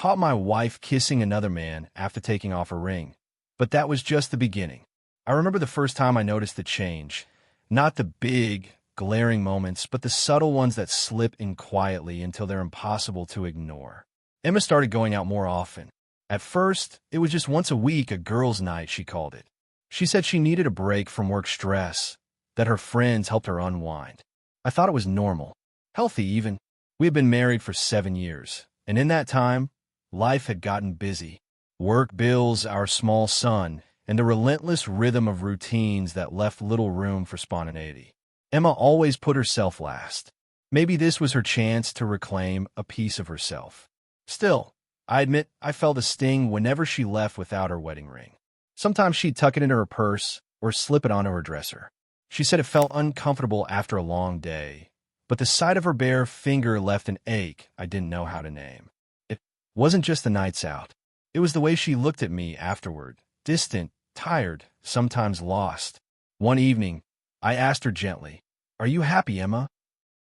caught my wife kissing another man after taking off her ring. But that was just the beginning. I remember the first time I noticed the change. Not the big, glaring moments, but the subtle ones that slip in quietly until they're impossible to ignore. Emma started going out more often. At first, it was just once a week, a girls' night, she called it. She said she needed a break from work stress, that her friends helped her unwind. I thought it was normal, healthy even. We had been married for 7 years, and in that time, life had gotten busy. Work, bills, our small son, and the relentless rhythm of routines that left little room for spontaneity. Emma always put herself last. Maybe this was her chance to reclaim a piece of herself. Still, I admit I felt a sting whenever she left without her wedding ring. Sometimes she'd tuck it into her purse or slip it onto her dresser. She said it felt uncomfortable after a long day, but the sight of her bare finger left an ache I didn't know how to name. It wasn't just the nights out. It was the way she looked at me afterward, distant, tired, sometimes lost. One evening, I asked her gently, "Are you happy, Emma?"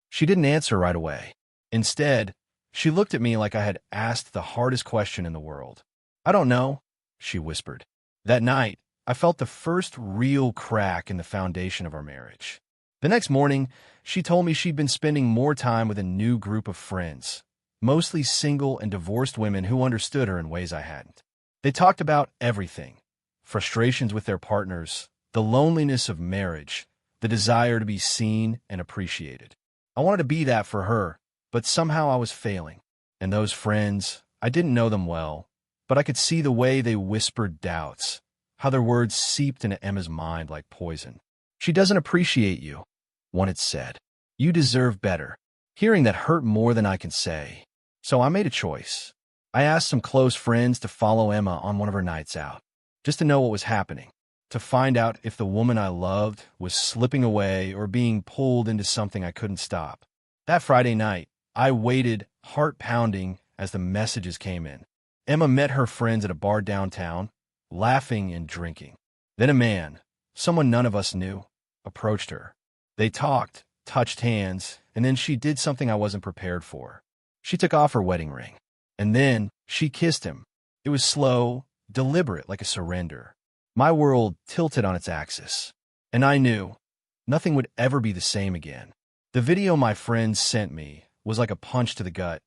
She didn't answer right away. Instead, she looked at me like I had asked the hardest question in the world. "I don't know," she whispered. That night, I felt the first real crack in the foundation of our marriage. The next morning, she told me she'd been spending more time with a new group of friends, mostly single and divorced women who understood her in ways I hadn't. They talked about everything: frustrations with their partners, the loneliness of marriage, the desire to be seen and appreciated. I wanted to be that for her, but somehow I was failing. And those friends, I didn't know them well, but I could see the way they whispered doubts, how their words seeped into Emma's mind like poison. "She doesn't appreciate you," one had said. "You deserve better." Hearing that hurt more than I can say. So I made a choice. I asked some close friends to follow Emma on one of her nights out, just to know what was happening, to find out if the woman I loved was slipping away or being pulled into something I couldn't stop. That Friday night, I waited, heart pounding, as the messages came in. Emma met her friends at a bar downtown, laughing and drinking. Then a man, someone none of us knew, approached her. They talked, touched hands, and then she did something I wasn't prepared for. She took off her wedding ring. And then she kissed him. It was slow, deliberate, like a surrender. My world tilted on its axis. And I knew nothing would ever be the same again. The video my friends sent me was like a punch to the gut.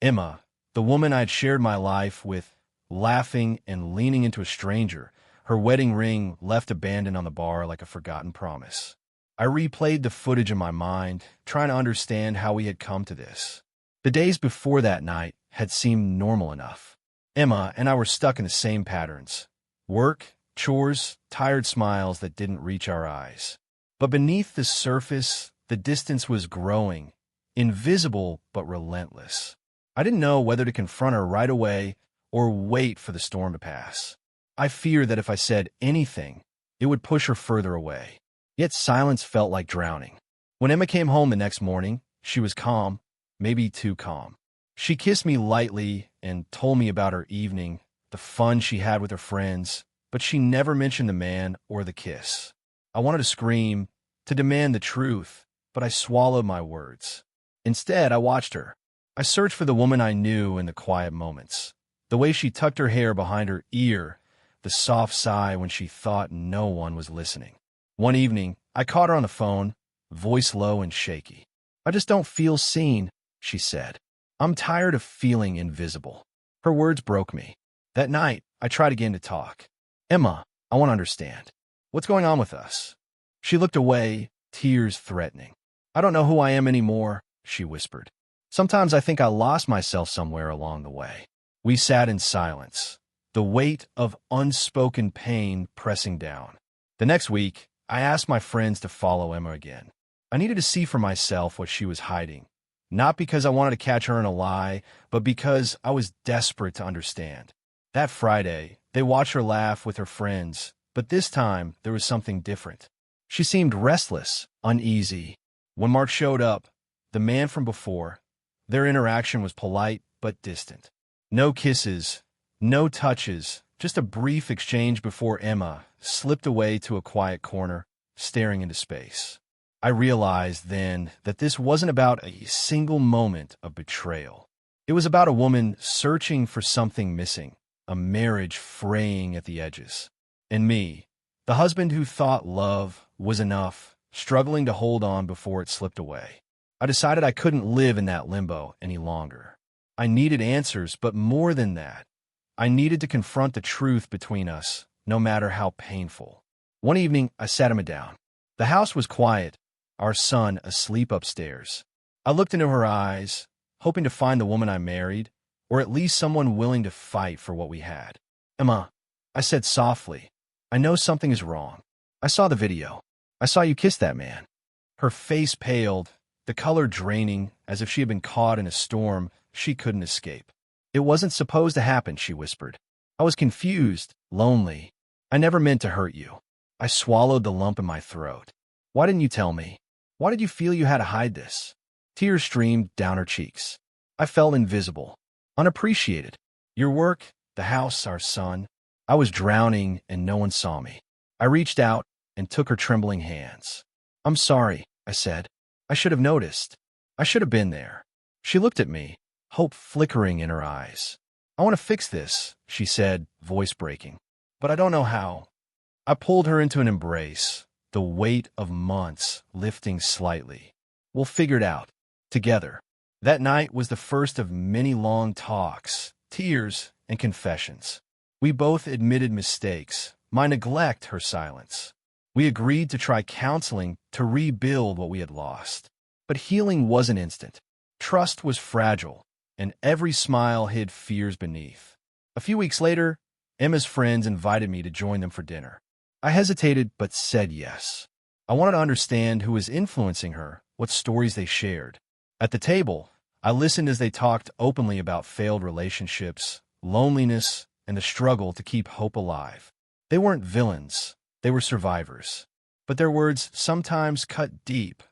Emma, the woman I'd shared my life with, laughing and leaning into a stranger, her wedding ring left abandoned on the bar like a forgotten promise. I replayed the footage in my mind, trying to understand how we had come to this. The days before that night had seemed normal enough. Emma and I were stuck in the same patterns: work, chores, tired smiles that didn't reach our eyes. But beneath the surface, the distance was growing, invisible but relentless. I didn't know whether to confront her right away or wait for the storm to pass. I feared that if I said anything, it would push her further away. Yet silence felt like drowning. When Emma came home the next morning, she was calm, maybe too calm. She kissed me lightly and told me about her evening, the fun she had with her friends, but she never mentioned the man or the kiss. I wanted to scream, to demand the truth, but I swallowed my words. Instead, I watched her. I searched for the woman I knew in the quiet moments. The way she tucked her hair behind her ear, the soft sigh when she thought no one was listening. One evening, I caught her on the phone, voice low and shaky. "I just don't feel seen," she said. "I'm tired of feeling invisible." Her words broke me. That night, I tried again to talk. "Emma, I want to understand. What's going on with us?" She looked away, tears threatening. "I don't know who I am anymore," she whispered. "Sometimes I think I lost myself somewhere along the way." We sat in silence, the weight of unspoken pain pressing down. The next week, I asked my friends to follow Emma again. I needed to see for myself what she was hiding. Not because I wanted to catch her in a lie, but because I was desperate to understand. That Friday, they watched her laugh with her friends, but this time there was something different. She seemed restless, uneasy. When Mark showed up, the man from before, their interaction was polite but distant. No kisses, no touches, just a brief exchange before Emma slipped away to a quiet corner, staring into space. I realized then that this wasn't about a single moment of betrayal. It was about a woman searching for something missing, a marriage fraying at the edges. And me, the husband who thought love was enough, struggling to hold on before it slipped away. I decided I couldn't live in that limbo any longer. I needed answers, but more than that, I needed to confront the truth between us, no matter how painful. One evening, I sat Emma down. The house was quiet, our son asleep upstairs. I looked into her eyes, hoping to find the woman I married, or at least someone willing to fight for what we had. Emma, I said softly, I know something is wrong. I saw the video. I saw you kiss that man. Her face paled, the color draining, as if she had been caught in a storm she couldn't escape. It wasn't supposed to happen, she whispered. I was confused, lonely. I never meant to hurt you. I swallowed the lump in my throat. Why didn't you tell me? Why did you feel you had to hide this? Tears streamed down her cheeks. I felt invisible, unappreciated. Your work, the house, our son. I was drowning and no one saw me. I reached out and took her trembling hands. I'm sorry, I said. I should have noticed. I should have been there. She looked at me, hope flickering in her eyes. I want to fix this, she said, voice breaking. But I don't know how. I pulled her into an embrace, the weight of months lifting slightly. We'll figure it out, together. That night was the first of many long talks, tears, and confessions. We both admitted mistakes, my neglect, her silence. We agreed to try counseling to rebuild what we had lost. But healing wasn't instant. Trust was fragile, and every smile hid fears beneath. A few weeks later, Emma's friends invited me to join them for dinner. I hesitated, but said yes. I wanted to understand who was influencing her, what stories they shared. At the table, I listened as they talked openly about failed relationships, loneliness, and the struggle to keep hope alive. They weren't villains, they were survivors. But their words sometimes cut deep.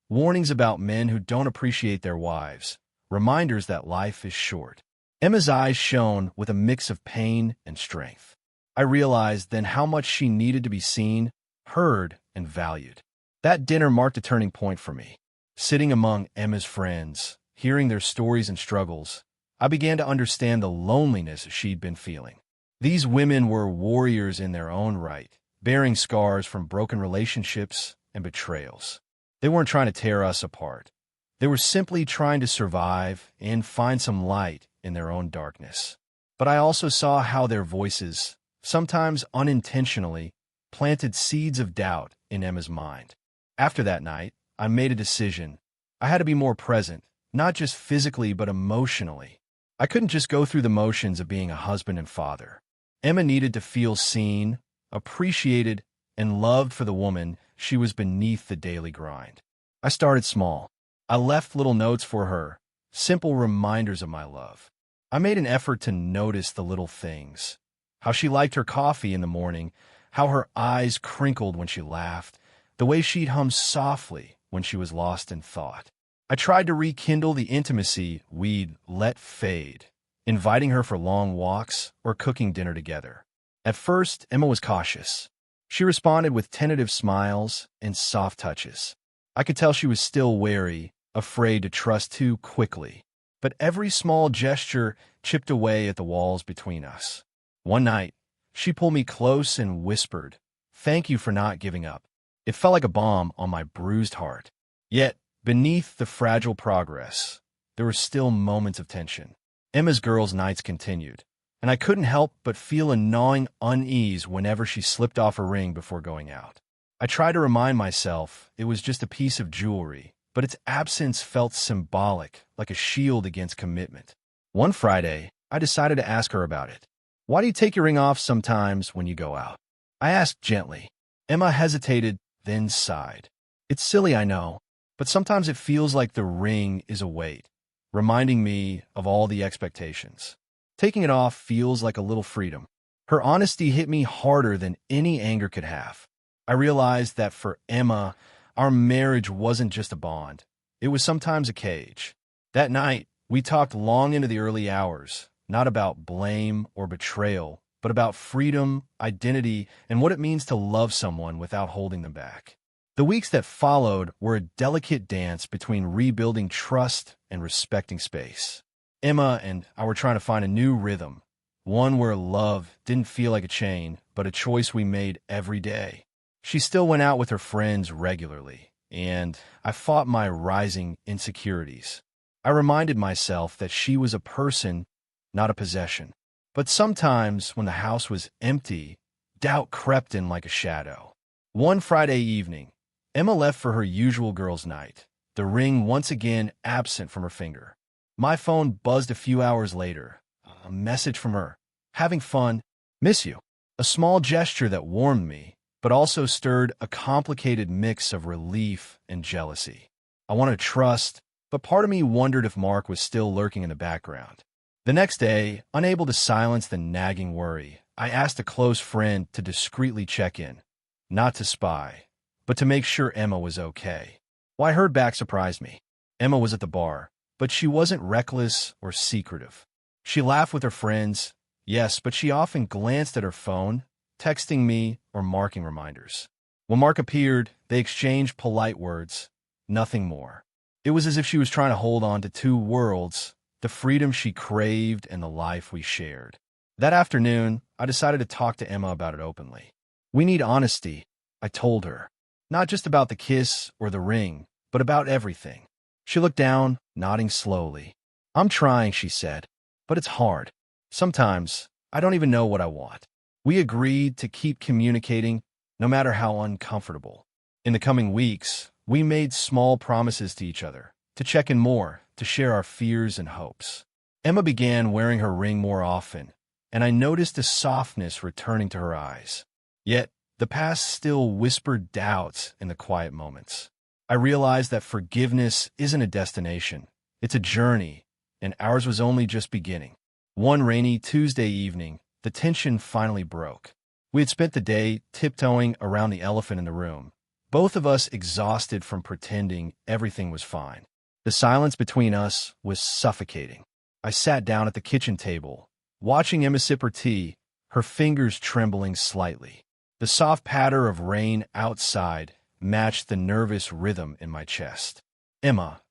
Warnings about men who don't appreciate their wives, reminders that life is short. Emma's eyes shone with a mix of pain and strength. I realized then how much she needed to be seen, heard, and valued. That dinner marked a turning point for me. Sitting among Emma's friends, hearing their stories and struggles, I began to understand the loneliness she'd been feeling. These women were warriors in their own right, bearing scars from broken relationships and betrayals. They weren't trying to tear us apart. They were simply trying to survive and find some light in their own darkness. But I also saw how their voices, sometimes unintentionally, planted seeds of doubt in Emma's mind. After that night, I made a decision. I had to be more present, not just physically but emotionally. I couldn't just go through the motions of being a husband and father. Emma needed to feel seen, appreciated, and loved for the woman she was beneath the daily grind. I started small. I left little notes for her, simple reminders of my love. I made an effort to notice the little things. How she liked her coffee in the morning, how her eyes crinkled when she laughed, the way she'd hum softly when she was lost in thought. I tried to rekindle the intimacy we'd let fade, inviting her for long walks or cooking dinner together. At first, Emma was cautious. She responded with tentative smiles and soft touches. I could tell she was still wary, afraid to trust too quickly. But every small gesture chipped away at the walls between us. One night, she pulled me close and whispered, "Thank you for not giving up." It felt like a balm on my bruised heart. Yet, beneath the fragile progress, there were still moments of tension. Emma's girls' nights continued, and I couldn't help but feel a gnawing unease whenever she slipped off a ring before going out. I tried to remind myself it was just a piece of jewelry, but its absence felt symbolic, like a shield against commitment. One Friday, I decided to ask her about it. "Why do you take your ring off sometimes when you go out?" I asked gently. Emma hesitated, then sighed. "It's silly, I know, but sometimes it feels like the ring is a weight, reminding me of all the expectations. Taking it off feels like a little freedom." Her honesty hit me harder than any anger could have. I realized that for Emma, our marriage wasn't just a bond. It was sometimes a cage. That night, we talked long into the early hours, not about blame or betrayal, but about freedom, identity, and what it means to love someone without holding them back. The weeks that followed were a delicate dance between rebuilding trust and respecting space. Emma and I were trying to find a new rhythm, one where love didn't feel like a chain, but a choice we made every day. She still went out with her friends regularly, and I fought my rising insecurities. I reminded myself that she was a person, not a possession. But sometimes, when the house was empty, doubt crept in like a shadow. One Friday evening, Emma left for her usual girls' night, the ring once again absent from her finger. My phone buzzed a few hours later. A message from her. Having fun. Miss you. A small gesture that warmed me, but also stirred a complicated mix of relief and jealousy. I wanted to trust, but part of me wondered if Mark was still lurking in the background. The next day, unable to silence the nagging worry, I asked a close friend to discreetly check in. Not to spy, but to make sure Emma was okay. What I heard back surprised me. Emma was at the bar, but she wasn't reckless or secretive. She laughed with her friends, yes, but she often glanced at her phone, texting me or marking reminders. When Mark appeared, they exchanged polite words, nothing more. It was as if she was trying to hold on to two worlds, the freedom she craved and the life we shared. That afternoon, I decided to talk to Emma about it openly. We need honesty, I told her. Not just about the kiss or the ring, but about everything. She looked down, nodding slowly. I'm trying, she said, but it's hard. Sometimes, I don't even know what I want. We agreed to keep communicating, no matter how uncomfortable. In the coming weeks, we made small promises to each other, to check in more, to share our fears and hopes. Emma began wearing her ring more often, and I noticed a softness returning to her eyes. Yet, the past still whispered doubts in the quiet moments. I realized that forgiveness isn't a destination, it's a journey, and ours was only just beginning. One rainy Tuesday evening, the tension finally broke. We had spent the day tiptoeing around the elephant in the room, both of us exhausted from pretending everything was fine. The silence between us was suffocating. I sat down at the kitchen table, watching Emma sip her tea, her fingers trembling slightly. The soft patter of rain outside matched the nervous rhythm in my chest. Emma,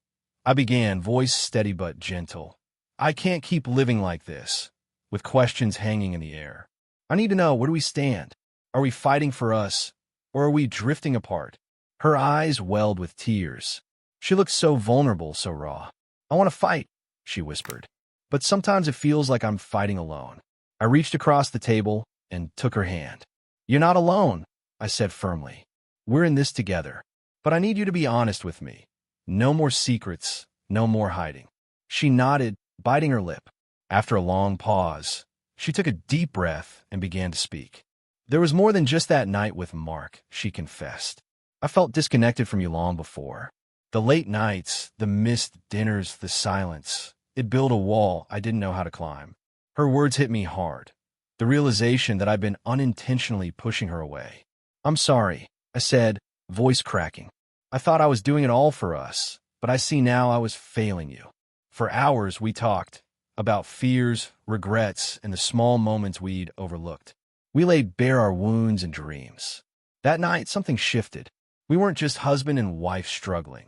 I began, voice steady but gentle. I can't keep living like this, with questions hanging in the air. I need to know, where do we stand? Are we fighting for us, or are we drifting apart? Her eyes welled with tears. She looked so vulnerable, so raw. I want to fight, she whispered. But sometimes it feels like I'm fighting alone. I reached across the table and took her hand. You're not alone, I said firmly. We're in this together. But I need you to be honest with me. No more secrets, no more hiding. She nodded, biting her lip. After a long pause, she took a deep breath and began to speak. There was more than just that night with Mark, she confessed. I felt disconnected from you long before. The late nights, the missed dinners, the silence. It built a wall I didn't know how to climb. Her words hit me hard. The realization that I'd been unintentionally pushing her away. I'm sorry, I said, voice cracking. I thought I was doing it all for us, but I see now I was failing you. For hours we talked about fears, regrets, and the small moments we'd overlooked. We laid bare our wounds and dreams. That night, something shifted. We weren't just husband and wife struggling.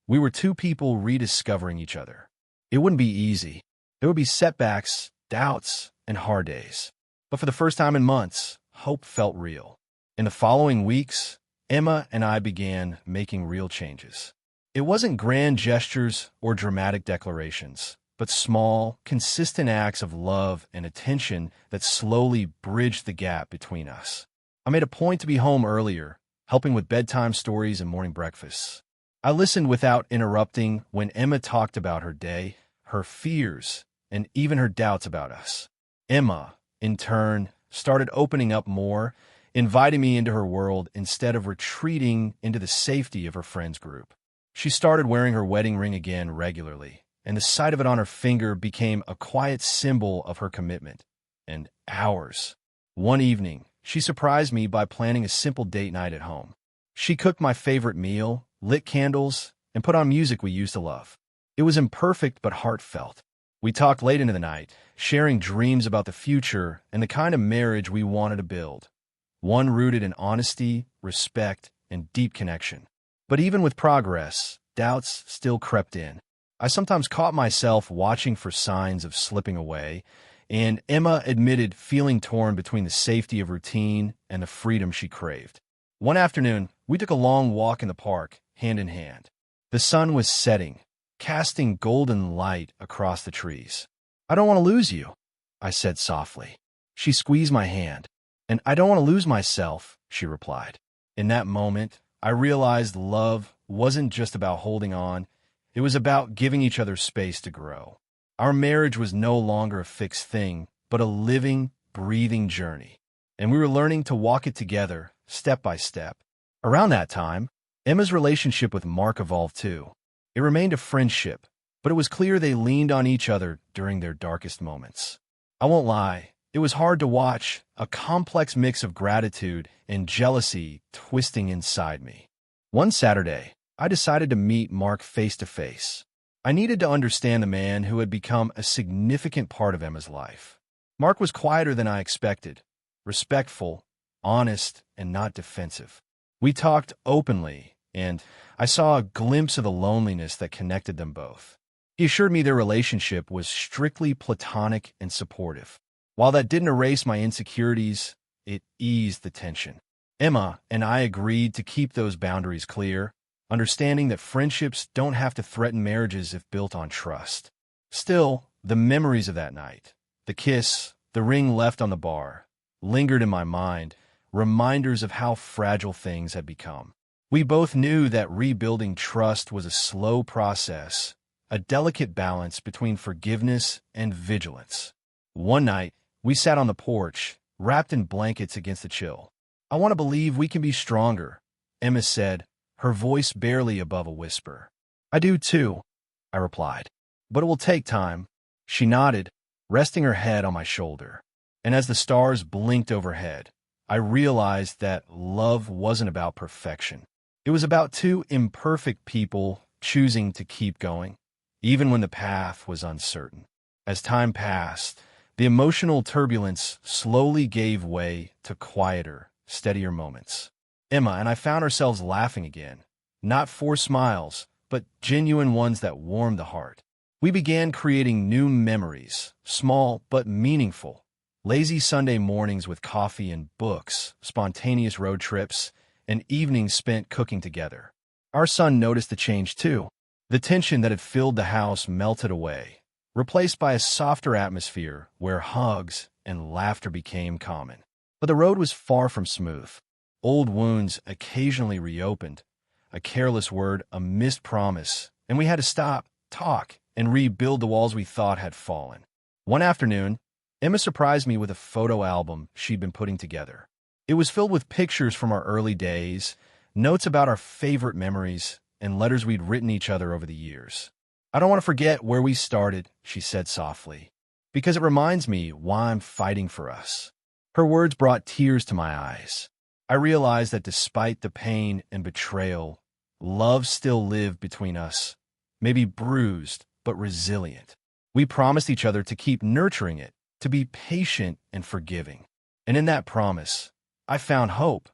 We were two people rediscovering each other. It wouldn't be easy. There would be setbacks, doubts, and hard days. But for the first time in months, hope felt real. In the following weeks, Emma and I began making real changes. It wasn't grand gestures or dramatic declarations, but small, consistent acts of love and attention that slowly bridged the gap between us. I made a point to be home earlier, helping with bedtime stories and morning breakfasts. I listened without interrupting when Emma talked about her day, her fears, and even her doubts about us. Emma, in turn, started opening up more, inviting me into her world instead of retreating into the safety of her friends group. She started wearing her wedding ring again regularly, and the sight of it on her finger became a quiet symbol of her commitment. And ours. One evening, she surprised me by planning a simple date night at home. She cooked my favorite meal, lit candles, and put on music we used to love. It was imperfect but heartfelt. We talked late into the night, sharing dreams about the future and the kind of marriage we wanted to build. One rooted in honesty, respect, and deep connection. But even with progress, doubts still crept in. I sometimes caught myself watching for signs of slipping away, and Emma admitted feeling torn between the safety of routine and the freedom she craved. One afternoon, we took a long walk in the park, hand in hand. The sun was setting, casting golden light across the trees. "I don't want to lose you," I said softly. She squeezed my hand. "And I don't want to lose myself," she replied. In that moment, I realized love wasn't just about holding on. It was about giving each other space to grow. Our marriage was no longer a fixed thing, but a living, breathing journey. And we were learning to walk it together, step by step. Around that time, Emma's relationship with Mark evolved too. It remained a friendship, but it was clear they leaned on each other during their darkest moments. I won't lie, it was hard to watch, a complex mix of gratitude and jealousy twisting inside me. One Saturday, I decided to meet Mark face to face. I needed to understand the man who had become a significant part of Emma's life. Mark was quieter than I expected, respectful, honest, and not defensive. We talked openly, and I saw a glimpse of the loneliness that connected them both. He assured me their relationship was strictly platonic and supportive. While that didn't erase my insecurities, it eased the tension. Emma and I agreed to keep those boundaries clear, understanding that friendships don't have to threaten marriages if built on trust. Still, the memories of that night, the kiss, the ring left on the bar, lingered in my mind, reminders of how fragile things had become. We both knew that rebuilding trust was a slow process, a delicate balance between forgiveness and vigilance. One night, we sat on the porch, wrapped in blankets against the chill. "I want to believe we can be stronger," Emma said, her voice barely above a whisper. "I do too," I replied. "But it will take time." She nodded, resting her head on my shoulder. And as the stars blinked overhead, I realized that love wasn't about perfection. It was about two imperfect people choosing to keep going, even when the path was uncertain. As time passed, the emotional turbulence slowly gave way to quieter, steadier moments. Emma and I found ourselves laughing again, not forced smiles, but genuine ones that warmed the heart. We began creating new memories, small but meaningful. Lazy Sunday mornings with coffee and books, spontaneous road trips, and evenings spent cooking together. Our son noticed the change too. The tension that had filled the house melted away, replaced by a softer atmosphere where hugs and laughter became common. But the road was far from smooth. Old wounds occasionally reopened, a careless word, a missed promise, and we had to stop, talk, and rebuild the walls we thought had fallen. One afternoon, Emma surprised me with a photo album she'd been putting together. It was filled with pictures from our early days, notes about our favorite memories, and letters we'd written each other over the years. "I don't want to forget where we started," she said softly, "because it reminds me why I'm fighting for us." Her words brought tears to my eyes. I realized that despite the pain and betrayal, love still lived between us, maybe bruised, but resilient. We promised each other to keep nurturing it, to be patient and forgiving. And in that promise, I found hope.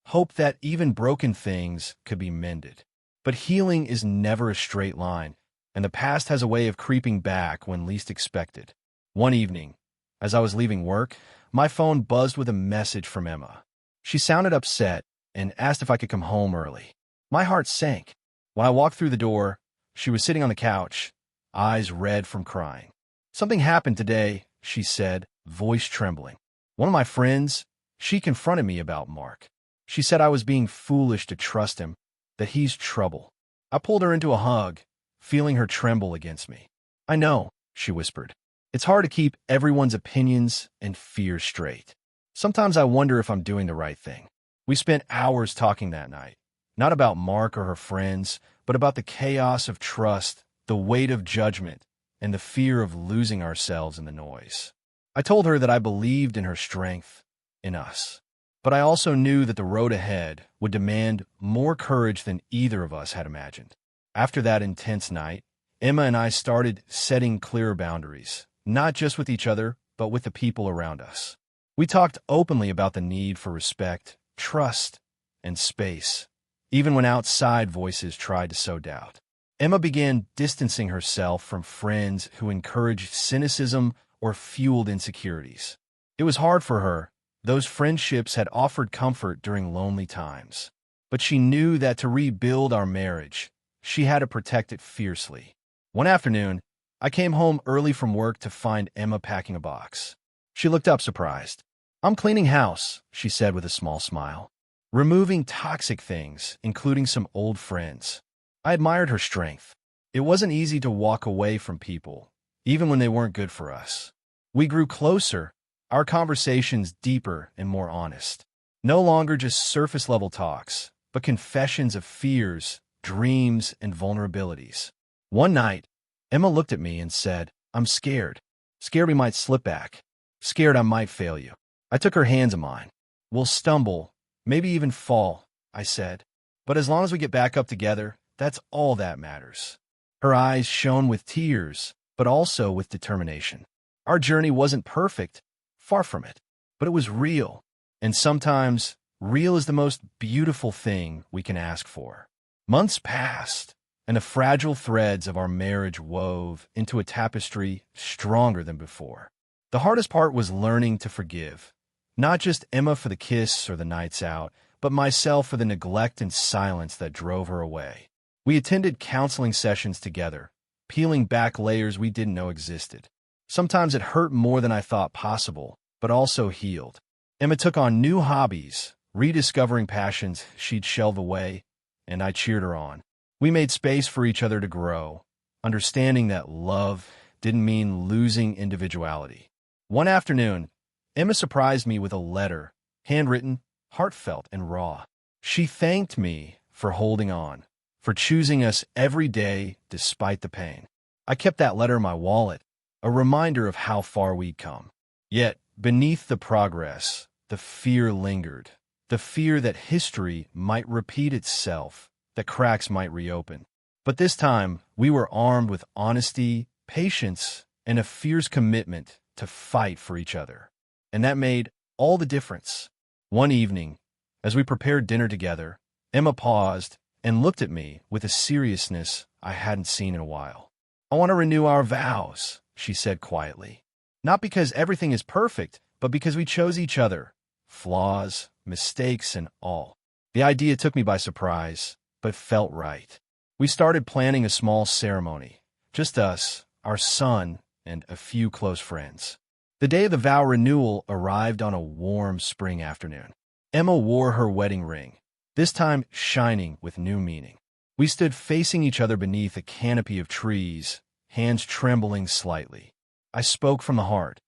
Hope that even broken things could be mended. But healing is never a straight line, and the past has a way of creeping back when least expected. One evening, as I was leaving work, my phone buzzed with a message from Emma. She sounded upset and asked if I could come home early. My heart sank. When I walked through the door, she was sitting on the couch, eyes red from crying. "Something happened today," she said, voice trembling. "One of my friends, she confronted me about Mark. She said I was being foolish to trust him, that he's trouble." I pulled her into a hug, feeling her tremble against me. "I know," she whispered. "It's hard to keep everyone's opinions and fears straight. Sometimes I wonder if I'm doing the right thing." We spent hours talking that night, not about Mark or her friends, but about the chaos of trust, the weight of judgment, and the fear of losing ourselves in the noise. I told her that I believed in her strength, in us. But I also knew that the road ahead would demand more courage than either of us had imagined. After that intense night, Emma and I started setting clearer boundaries, not just with each other, but with the people around us. We talked openly about the need for respect, trust, and space, even when outside voices tried to sow doubt. Emma began distancing herself from friends who encouraged cynicism or fueled insecurities. It was hard for her. Those friendships had offered comfort during lonely times. But she knew that to rebuild our marriage, she had to protect it fiercely. One afternoon, I came home early from work to find Emma packing a box. She looked up surprised. "I'm cleaning house," she said with a small smile. "Removing toxic things, including some old friends." I admired her strength. It wasn't easy to walk away from people, even when they weren't good for us. We grew closer, our conversations deeper and more honest. No longer just surface-level talks, but confessions of fears, dreams, and vulnerabilities. One night, Emma looked at me and said, "I'm scared. Scared we might slip back. Scared I might fail you." I took her hands in mine. "We'll stumble, maybe even fall," I said. "But as long as we get back up together, that's all that matters." Her eyes shone with tears, but also with determination. Our journey wasn't perfect, far from it, but it was real. And sometimes, real is the most beautiful thing we can ask for. Months passed, and the fragile threads of our marriage wove into a tapestry stronger than before. The hardest part was learning to forgive. Not just Emma for the kiss or the nights out, but myself for the neglect and silence that drove her away. We attended counseling sessions together, peeling back layers we didn't know existed. Sometimes it hurt more than I thought possible, but also healed. Emma took on new hobbies, rediscovering passions she'd shelved away, and I cheered her on. We made space for each other to grow, understanding that love didn't mean losing individuality. One afternoon, Emma surprised me with a letter, handwritten, heartfelt, and raw. She thanked me for holding on, for choosing us every day despite the pain. I kept that letter in my wallet, a reminder of how far we'd come. Yet, beneath the progress, the fear lingered. The fear that history might repeat itself, that cracks might reopen. But this time, we were armed with honesty, patience, and a fierce commitment to fight for each other. And that made all the difference. One evening, as we prepared dinner together, Emma paused and looked at me with a seriousness I hadn't seen in a while. "I want to renew our vows," she said quietly. "Not because everything is perfect, but because we chose each other. Flaws, mistakes, and all." The idea took me by surprise, but felt right. We started planning a small ceremony. Just us, our son, and a few close friends. The day of the vow renewal arrived on a warm spring afternoon. Emma wore her wedding ring, this time shining with new meaning. We stood facing each other beneath a canopy of trees, hands trembling slightly. I spoke from the heart,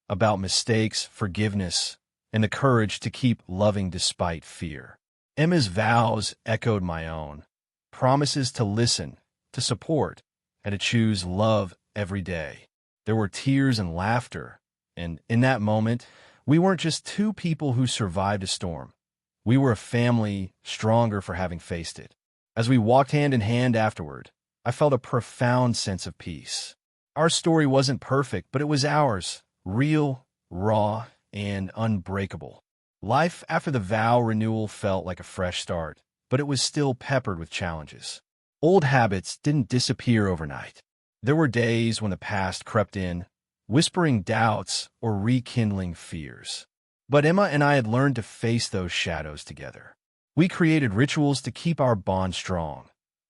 about mistakes, forgiveness, and the courage to keep loving despite fear. Emma's vows echoed my own, promises to listen, to support, and to choose love every day. There were tears and laughter, and in that moment, we weren't just two people who survived a storm. We were a family stronger for having faced it. As we walked hand in hand afterward, I felt a profound sense of peace. Our story wasn't perfect, but it was ours, real, raw, and unbreakable. Life after the vow renewal felt like a fresh start, but it was still peppered with challenges. Old habits didn't disappear overnight. There were days when the past crept in, whispering doubts or rekindling fears. But Emma and I had learned to face those shadows together. We created rituals to keep our bond strong.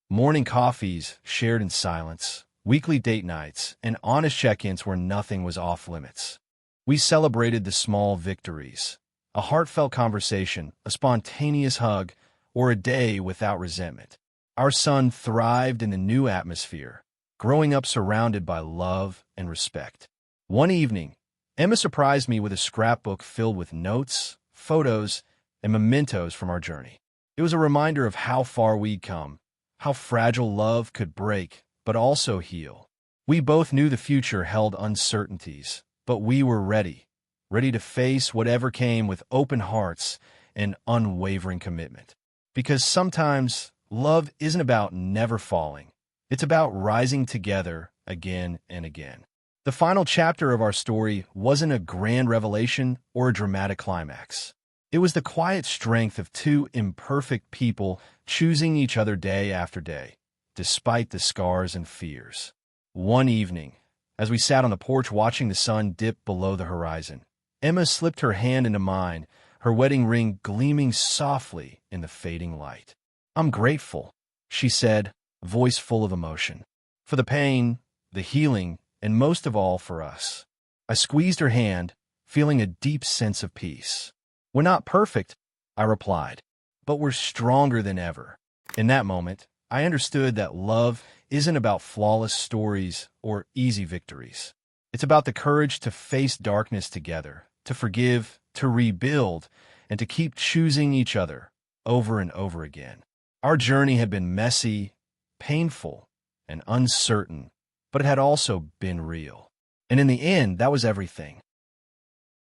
Morning coffees shared in silence, weekly date nights, and honest check-ins where nothing was off-limits. We celebrated the small victories, a heartfelt conversation, a spontaneous hug, or a day without resentment. Our son thrived in the new atmosphere, growing up surrounded by love and respect. One evening, Emma surprised me with a scrapbook filled with notes, photos, and mementos from our journey. It was a reminder of how far we'd come, how fragile love could break, but also heal. We both knew the future held uncertainties, but we were ready to face whatever came with open hearts and unwavering commitment. Because sometimes love isn't about never falling. It's about rising together again and again. The final chapter of our story wasn't a grand revelation or a dramatic climax. It was the quiet strength of two imperfect people choosing each other day after day, despite the scars and fears. One evening, as we sat on the porch watching the sun dip below the horizon, Emma slipped her hand into mine, her wedding ring gleaming softly in the fading light. "I'm grateful," she said, voice full of emotion, "for the pain, the healing, and most of all for us." I squeezed her hand, feeling a deep sense of peace. "We're not perfect," I replied, "but we're stronger than ever." In that moment, I understood that love isn't about flawless stories or easy victories. It's about the courage to face darkness together, to forgive, to rebuild, and to keep choosing each other over and over again. Our journey had been messy, painful, and uncertain, but it had also been real. And in the end, that was everything.